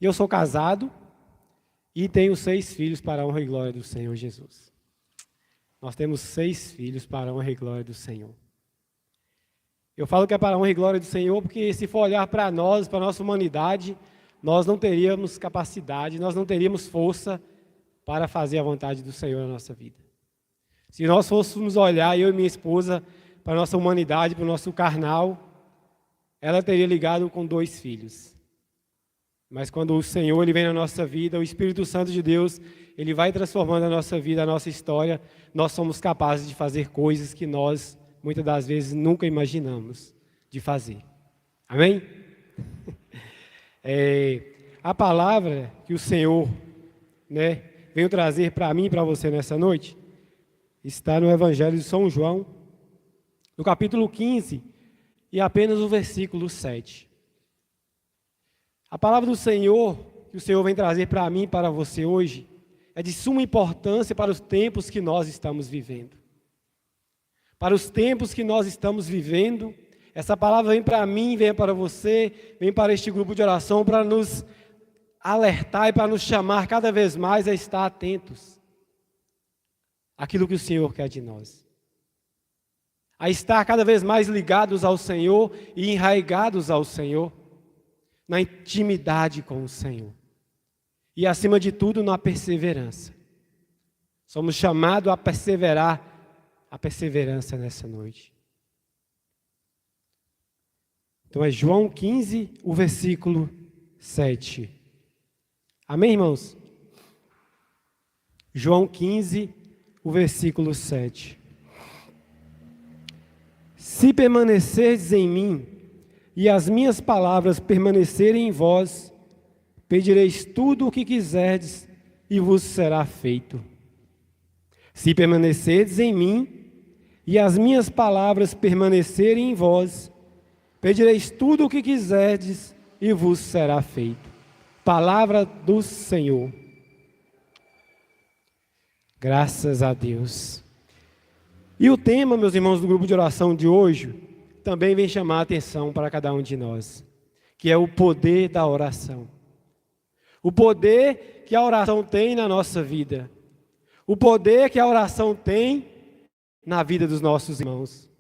E eu sou casado e tenho 6 filhos para a honra e glória do Senhor Jesus. Nós temos 6 filhos para a honra e glória do Senhor. Eu falo que é para a honra e glória do Senhor porque se for olhar para nós, para a nossa humanidade, nós não teríamos capacidade, nós não teríamos força para fazer a vontade do Senhor na nossa vida. Se nós fôssemos olhar, eu e minha esposa, para a nossa humanidade, para o nosso carnal, ela teria ligado com 2 filhos. Mas quando o Senhor ele vem na nossa vida, o Espírito Santo de Deus, ele vai transformando a nossa vida, a nossa história, nós somos capazes de fazer coisas que nós, muitas das vezes, nunca imaginamos de fazer. Amém? A palavra que o Senhor, veio trazer para mim e para você nessa noite, está no Evangelho de São João, no capítulo 15, e apenas o versículo 7. A palavra do Senhor, que o Senhor vem trazer para mim e para você hoje, é de suma importância para os tempos que nós estamos vivendo. Para os tempos que nós estamos vivendo, essa palavra vem para mim, vem para você, vem para este grupo de oração para nos alertar e para nos chamar cada vez mais a estar atentos àquilo que o Senhor quer de nós. A estar cada vez mais ligados ao Senhor e enraigados ao Senhor, na intimidade com o Senhor. E acima de tudo, na perseverança. Somos chamados a perseverar, a perseverança nessa noite. Então é João 15, o versículo 7. Amém, irmãos? João 15, o versículo 7. Se permanecerdes em mim, e as minhas palavras permanecerem em vós, pedireis tudo o que quiserdes, e vos será feito. Se permanecerdes em mim, e as minhas palavras permanecerem em vós, pedireis tudo o que quiserdes, e vos será feito. Palavra do Senhor. Graças a Deus. E o tema, meus irmãos, do grupo de oração de hoje, também vem chamar a atenção para cada um de nós, que é o poder da oração. O poder que a oração tem na nossa vida. O poder que a oração tem na vida dos nossos irmãos.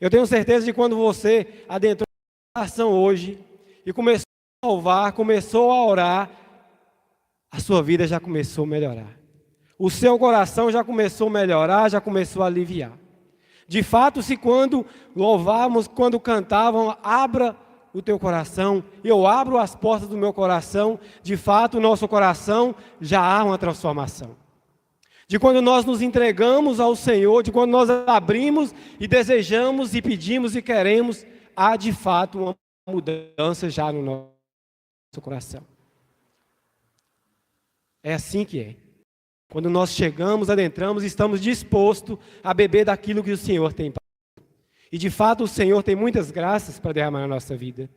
Eu tenho certeza de que quando você adentrou a oração hoje e começou a louvar, começou a orar, a sua vida já começou a melhorar. O seu coração já começou a melhorar, já começou a aliviar. De fato, se quando louvávamos, quando cantavam, abra o teu coração, eu abro as portas do meu coração, de fato, o nosso coração já há uma transformação. De quando nós nos entregamos ao Senhor, de quando nós abrimos e desejamos e pedimos e queremos, há de fato uma mudança já no nosso coração. É assim que é. Quando nós chegamos, adentramos, estamos dispostos a beber daquilo que o Senhor tem para nós. E de fato o Senhor tem muitas graças para derramar na nossa vida.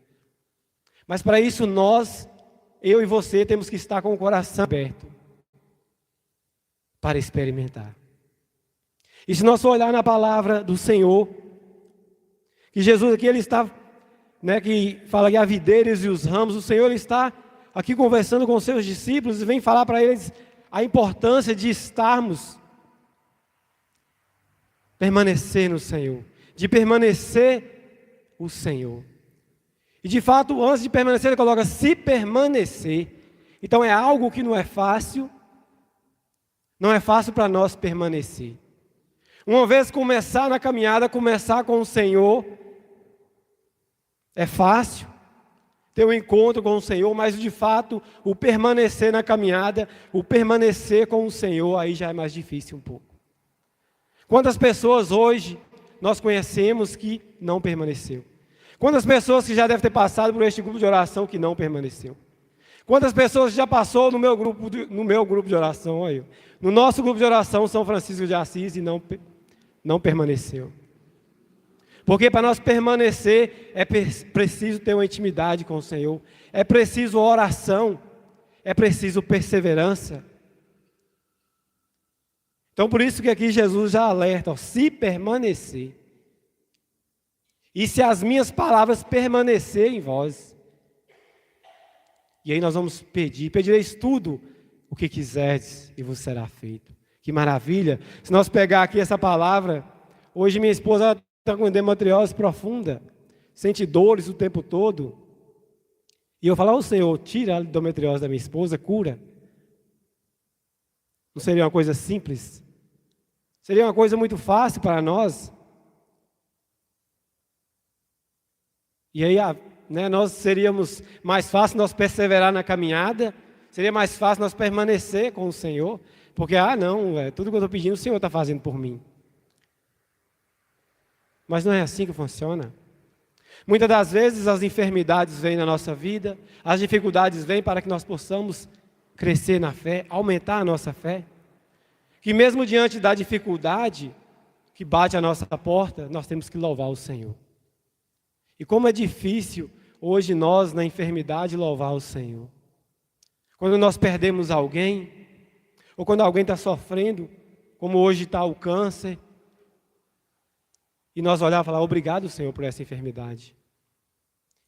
Mas para isso nós, eu e você, temos que estar com o coração aberto para experimentar. E se nós for olhar na palavra do Senhor, que Jesus aqui ele está, que fala que a videira e os ramos, o Senhor ele está aqui conversando com os seus discípulos e vem falar para eles a importância de estarmos, permanecer no Senhor, de permanecer o Senhor. E de fato, antes de permanecer, ele coloca se permanecer. Então é algo que não é fácil para nós permanecer. Uma vez começar na caminhada, começar com o Senhor, é fácil ter um encontro com o Senhor, mas de fato, o permanecer na caminhada, o permanecer com o Senhor, aí já é mais difícil um pouco. Quantas pessoas hoje nós conhecemos que não permaneceu? Quantas pessoas que já devem ter passado por este grupo de oração que não permaneceu? Quantas pessoas já passou no meu grupo de oração, olha, no nosso grupo de oração São Francisco de Assis e não permaneceu? Porque para nós permanecer é preciso ter uma intimidade com o Senhor, é preciso oração, é preciso perseverança. Então por isso que aqui Jesus já alerta, se permanecer, e se as minhas palavras permanecerem em vós. E aí nós vamos pedir, pedireis tudo o que quiserdes e vos será feito. Que maravilha! Se nós pegar aqui essa palavra, hoje minha esposa está com endometriose profunda, sente dores o tempo todo. E eu falar ao Senhor, tira a endometriose da minha esposa, cura. Não seria uma coisa simples? Seria uma coisa muito fácil para nós? E aí, nós seríamos mais fácil nós perseverar na caminhada, seria mais fácil nós permanecer com o Senhor, porque, não, tudo que eu estou pedindo o Senhor está fazendo por mim. Mas não é assim que funciona. Muitas das vezes as enfermidades vêm na nossa vida, as dificuldades vêm para que nós possamos crescer na fé, aumentar a nossa fé. Que mesmo diante da dificuldade que bate à nossa porta, nós temos que louvar o Senhor. E como é difícil hoje nós na enfermidade louvar o Senhor. Quando nós perdemos alguém, ou quando alguém está sofrendo, como hoje está o câncer, e nós olhar e falar, obrigado, Senhor, por essa enfermidade.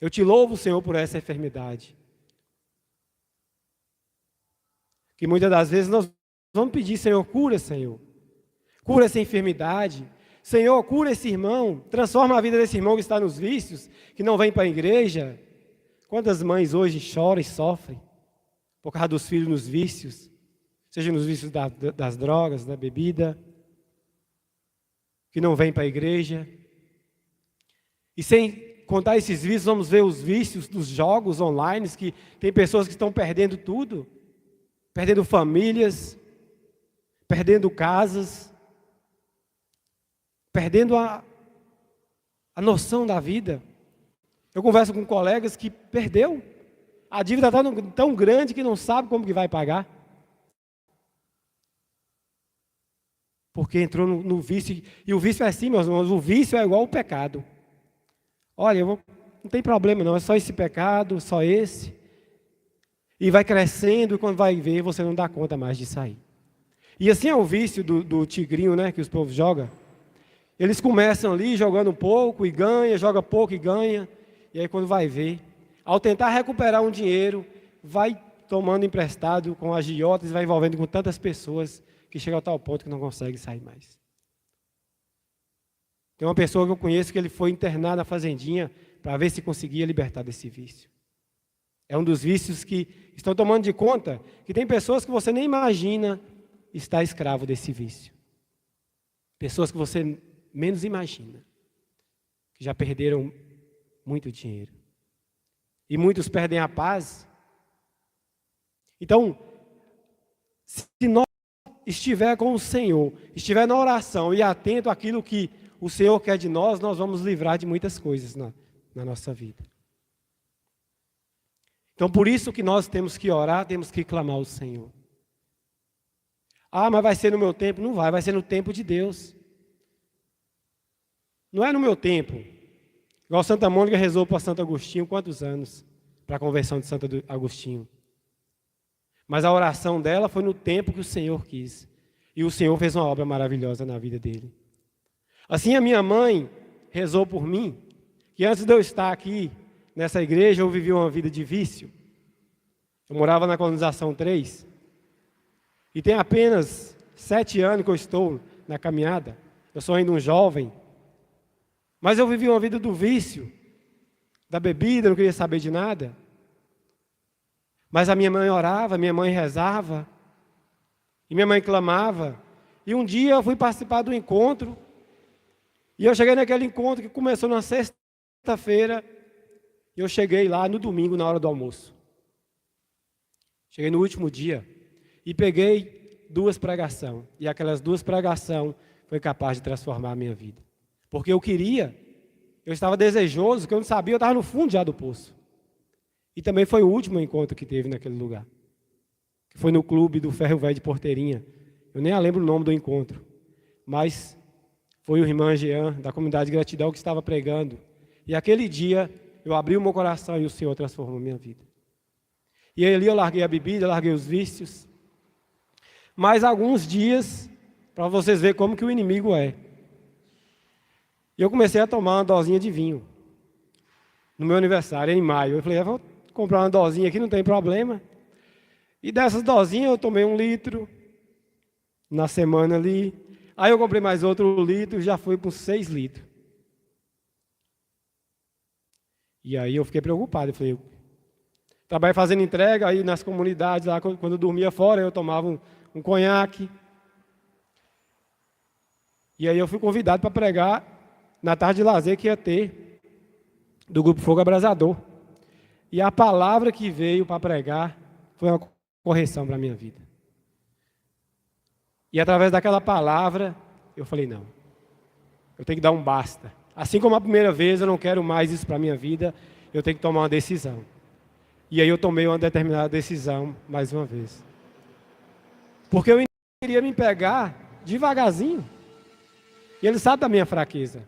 Eu te louvo, Senhor, por essa enfermidade. Que muitas das vezes nós vamos pedir, Senhor, cura, Senhor. Cura essa enfermidade. Senhor, cura esse irmão. Transforma a vida desse irmão que está nos vícios, que não vem para a igreja. Quantas mães hoje choram e sofrem por causa dos filhos nos vícios, seja nos vícios das drogas, da bebida, que não vem para a igreja. E sem contar esses vícios, vamos ver os vícios dos jogos online, que tem pessoas que estão perdendo tudo, perdendo famílias, perdendo casas, perdendo a noção da vida. Eu converso com colegas que perdeu, a dívida está tão grande que não sabe como que vai pagar. Porque entrou no vício, e o vício é assim, meus irmãos, o vício é igual ao pecado. Olha, não tem problema não, é só esse pecado, só esse. E vai crescendo, e quando vai ver, você não dá conta mais de sair. E assim é o vício do tigrinho, né, que os povos jogam. Eles começam ali jogando um pouco e ganha, joga pouco e ganha. E aí quando vai ver, ao tentar recuperar um dinheiro, vai tomando emprestado com agiotas, vai envolvendo com tantas pessoas, que chega a tal ponto que não consegue sair mais. Tem uma pessoa que eu conheço que ele foi internado na fazendinha para ver se conseguia libertar desse vício. É um dos vícios que estão tomando de conta que tem pessoas que você nem imagina estar escravo desse vício. Pessoas que você menos imagina, que já perderam muito dinheiro. E muitos perdem a paz. Então, se nós estiver com o Senhor, estiver na oração e atento àquilo que o Senhor quer de nós, nós vamos livrar de muitas coisas na nossa vida. Então, por isso que nós temos que orar, temos que clamar ao Senhor. Mas vai ser no meu tempo? Não vai ser no tempo de Deus. Não é no meu tempo. Igual Santa Mônica rezou para Santo Agostinho, quantos anos? Para a conversão de Santo Agostinho. Mas a oração dela foi no tempo que o Senhor quis. E o Senhor fez uma obra maravilhosa na vida dele. Assim a minha mãe rezou por mim, que antes de eu estar aqui nessa igreja, eu vivi uma vida de vício. Eu morava na colonização 3. E tem apenas 7 anos que eu estou na caminhada. Eu sou ainda um jovem. Mas eu vivi uma vida do vício, da bebida, não queria saber de nada. Mas a minha mãe orava, minha mãe rezava, e minha mãe clamava. E um dia eu fui participar do encontro, e eu cheguei naquele encontro que começou na sexta-feira, e eu cheguei lá no domingo, na hora do almoço. Cheguei no último dia, e peguei 2 pregações, e aquelas 2 pregações foi capaz de transformar a minha vida. Porque eu estava desejoso, que eu não sabia, eu estava no fundo já do poço. E também foi o último encontro que teve naquele lugar. Que foi no clube do Ferro Velho de Porteirinha. Eu nem lembro o nome do encontro. Mas foi o irmão Jean, da comunidade de gratidão, que estava pregando. E aquele dia, eu abri o meu coração e o Senhor transformou a minha vida. E ali eu larguei a bebida, larguei os vícios. Mais alguns dias, para vocês verem como que o inimigo é. E eu comecei a tomar uma dosinha de vinho. No meu aniversário, em maio. Eu falei, vou comprar uma dosinha aqui, não tem problema. E dessas dosinhas eu tomei 1 litro na semana ali. Aí eu comprei mais outro litro, já foi para uns 6 litros. E aí eu fiquei preocupado, eu falei, trabalhei fazendo entrega aí nas comunidades, lá quando eu dormia fora, eu tomava um conhaque. E aí eu fui convidado para pregar na tarde de lazer que ia ter, do Grupo Fogo Abrasador. E a palavra que veio para pregar foi uma correção para a minha vida. E através daquela palavra, eu falei, não, eu tenho que dar um basta. Assim como a primeira vez, eu não quero mais isso para a minha vida, eu tenho que tomar uma decisão. E aí eu tomei uma determinada decisão, mais uma vez. Porque eu queria me pegar devagarzinho. E ele sabe da minha fraqueza.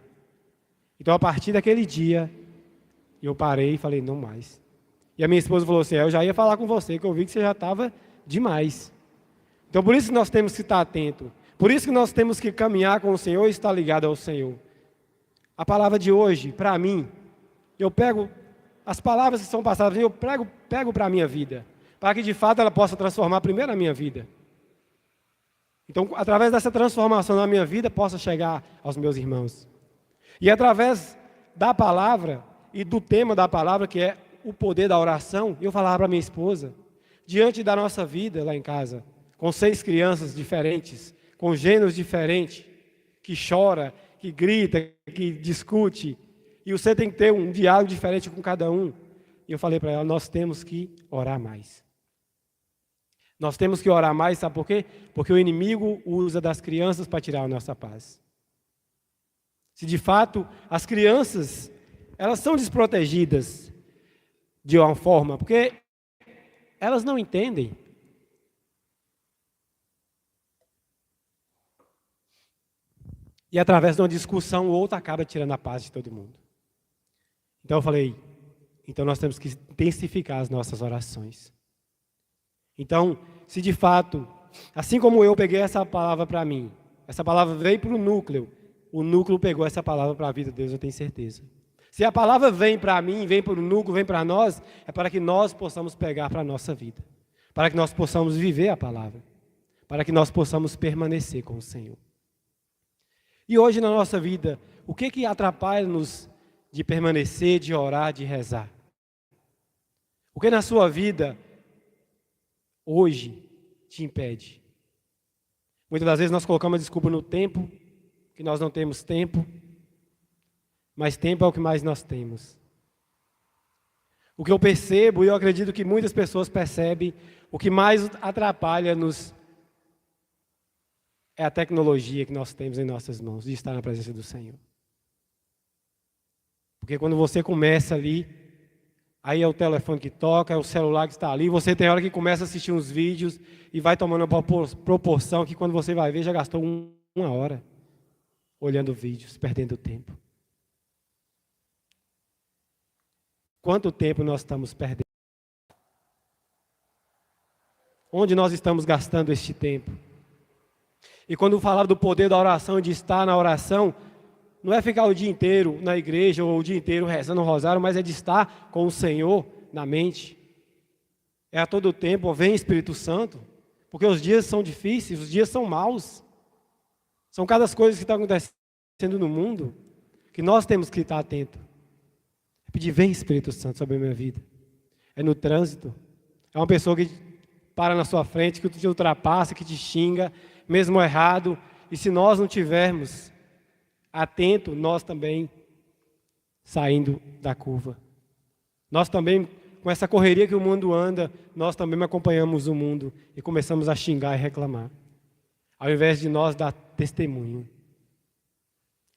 Então, a partir daquele dia, eu parei e falei, não mais. E a minha esposa falou assim, eu já ia falar com você, que eu vi que você já estava demais. Então, por isso que nós temos que estar atentos. Por isso que nós temos que caminhar com o Senhor e estar ligado ao Senhor. A palavra de hoje, para mim, eu pego as palavras que são passadas, eu pego para a minha vida, para que de fato ela possa transformar primeiro a minha vida. Então, através dessa transformação na minha vida, possa chegar aos meus irmãos. E através da palavra e do tema da palavra, que é o poder da oração, eu falava para minha esposa, diante da nossa vida lá em casa, com 6 crianças diferentes, com gêneros diferentes, que chora, que grita, que discute, e você tem que ter um diálogo diferente com cada um. E eu falei para ela, nós temos que orar mais. Nós temos que orar mais, sabe por quê? Porque o inimigo usa das crianças para tirar a nossa paz. Se de fato as crianças, elas são desprotegidas de uma forma, porque elas não entendem. E através de uma discussão, o outro acaba tirando a paz de todo mundo. Então eu falei, então nós temos que intensificar as nossas orações. Então, se de fato, assim como eu peguei essa palavra para mim, essa palavra veio para o núcleo pegou essa palavra para a vida de Deus, eu tenho certeza. Se a palavra vem para mim, vem para o núcleo, vem para nós, é para que nós possamos pegar para a nossa vida. Para que nós possamos viver a palavra. Para que nós possamos permanecer com o Senhor. E hoje na nossa vida, o que atrapalha-nos de permanecer, de orar, de rezar? O que na sua vida, hoje, te impede? Muitas das vezes nós colocamos a desculpa no tempo, que nós não temos tempo, mas tempo é o que mais nós temos. O que eu percebo, e eu acredito que muitas pessoas percebem, o que mais atrapalha-nos é a tecnologia que nós temos em nossas mãos, de estar na presença do Senhor. Porque quando você começa ali, aí é o telefone que toca, é o celular que está ali, você tem hora que começa a assistir uns vídeos e vai tomando uma proporção que quando você vai ver, já gastou 1 hora olhando vídeos, perdendo tempo. Quanto tempo nós estamos perdendo? Onde nós estamos gastando este tempo? E quando falar do poder da oração, de estar na oração, não é ficar o dia inteiro na igreja ou o dia inteiro rezando o rosário, mas é de estar com o Senhor na mente. É a todo tempo, vem Espírito Santo, porque os dias são difíceis, os dias são maus. São cada coisa que está acontecendo no mundo, que nós temos que estar atentos. É pedir, vem Espírito Santo sobre a minha vida. É no trânsito, é uma pessoa que para na sua frente, que te ultrapassa, que te xinga, mesmo errado, e se nós não tivermos atento, nós também saindo da curva. Nós também, com essa correria que o mundo anda, nós também acompanhamos o mundo e começamos a xingar e reclamar, ao invés de nós dar testemunho.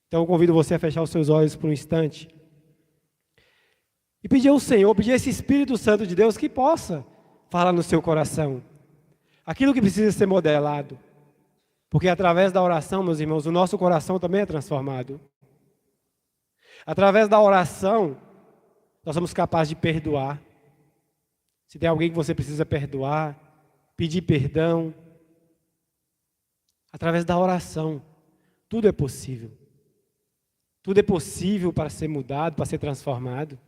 Então eu convido você a fechar os seus olhos por um instante e pedir ao Senhor, pedir a esse Espírito Santo de Deus que possa falar no seu coração aquilo que precisa ser modelado. Porque através da oração, meus irmãos, o nosso coração também é transformado. Através da oração, nós somos capazes de perdoar. Se tem alguém que você precisa perdoar, pedir perdão. Através da oração, tudo é possível. Tudo é possível para ser mudado, para ser transformado.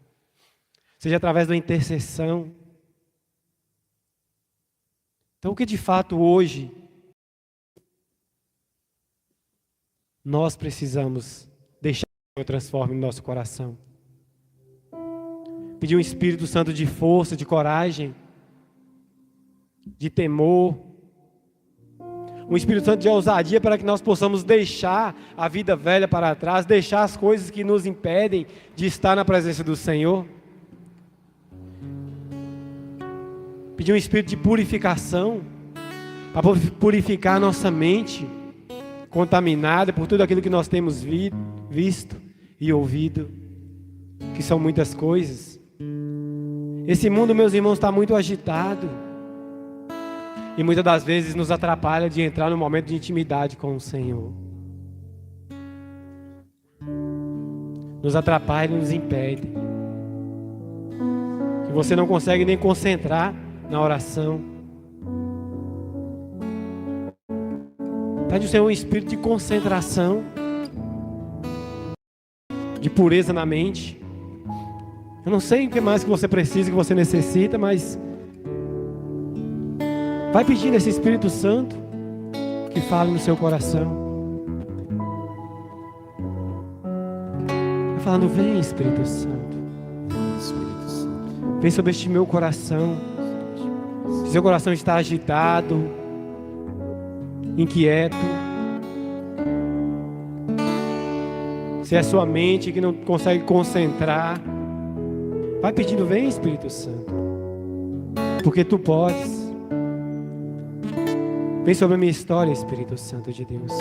seja através da intercessão. Então, o que de fato hoje nós precisamos deixar que o Senhor transforme no nosso coração? Pedir um Espírito Santo de força, de coragem, de temor, um Espírito Santo de ousadia para que nós possamos deixar a vida velha para trás, deixar as coisas que nos impedem de estar na presença do Senhor. Pedir um Espírito de purificação, para purificar nossa mente, contaminada por tudo aquilo que nós temos visto e ouvido, que são muitas coisas. Esse mundo, meus irmãos, está muito agitado. E muitas das vezes nos atrapalha de entrar no momento de intimidade com o Senhor. Nos atrapalha e nos impede. Que você não consegue nem concentrar na oração. Pede ao Senhor um espírito de concentração, de pureza na mente. Eu não sei o que mais que você precisa, que você necessita, mas vai pedindo esse Espírito Santo que fale no seu coração. Vai falando, vem Espírito Santo. Vem sobre este meu coração. Se seu coração está agitado, inquieto, se é sua mente que não consegue concentrar, vai pedindo, vem Espírito Santo, porque tu podes. Vem sobre a minha história, Espírito Santo de Deus.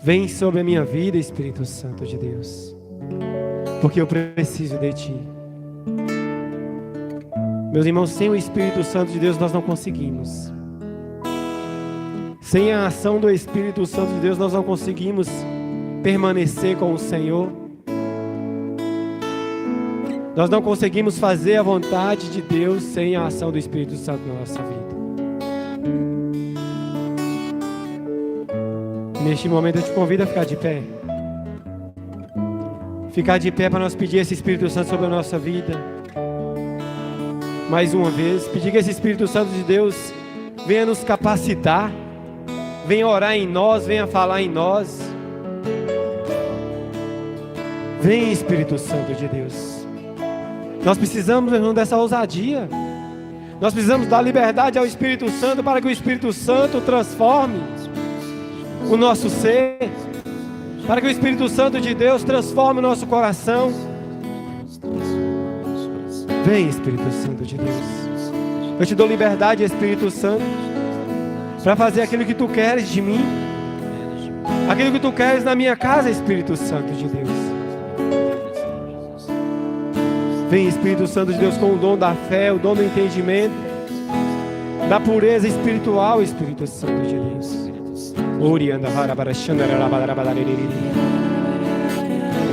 Vem sobre a minha vida, Espírito Santo de Deus, porque eu preciso de ti. Meus irmãos, sem o Espírito Santo de Deus nós não conseguimos. Sem a ação do Espírito Santo de Deus nós não conseguimos permanecer com o Senhor. Nós não conseguimos fazer a vontade de Deus sem a ação do Espírito Santo na nossa vida. Neste momento eu te convido a ficar de pé. Ficar de pé para nós pedir esse Espírito Santo sobre a nossa vida. Mais uma vez, pedir que esse Espírito Santo de Deus venha nos capacitar, venha orar em nós, venha falar em nós. Vem Espírito Santo de Deus. Nós precisamos, irmão, dessa ousadia. Nós precisamos dar liberdade ao Espírito Santo para que o Espírito Santo transforme o nosso ser, para que o Espírito Santo de Deus transforme o nosso coração. Vem Espírito Santo de Deus. Eu te dou liberdade, Espírito Santo, para fazer aquilo que tu queres de mim, aquilo que tu queres na minha casa, Espírito Santo de Deus. Vem Espírito Santo de Deus com o dom da fé, o dom do entendimento, da pureza espiritual, Espírito Santo de Deus. Orianda harabarashanda rabalabarabalaririri.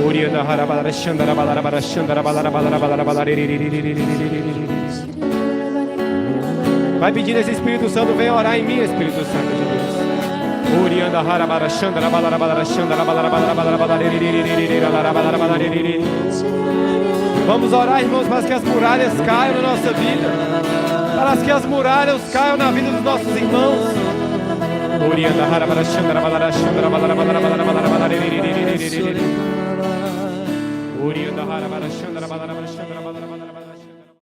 Orianda harabarashanda rabalabarashanda rabalabarabalaririri. Vai pedindo esse Espírito Santo, vem orar em mim, Espírito Santo de Deus. Orianda harabarashanda rabalabarashanda rabalabarabalaririri. Vamos orar, irmãos, para que as muralhas caiam na nossa vida, para que as muralhas caiam na vida dos nossos irmãos. Orianda harabarashanda rabalabarashanda rabalabarabalaririri. Orianda harabarashanda rabalabarashanda rabalabarabalaririri.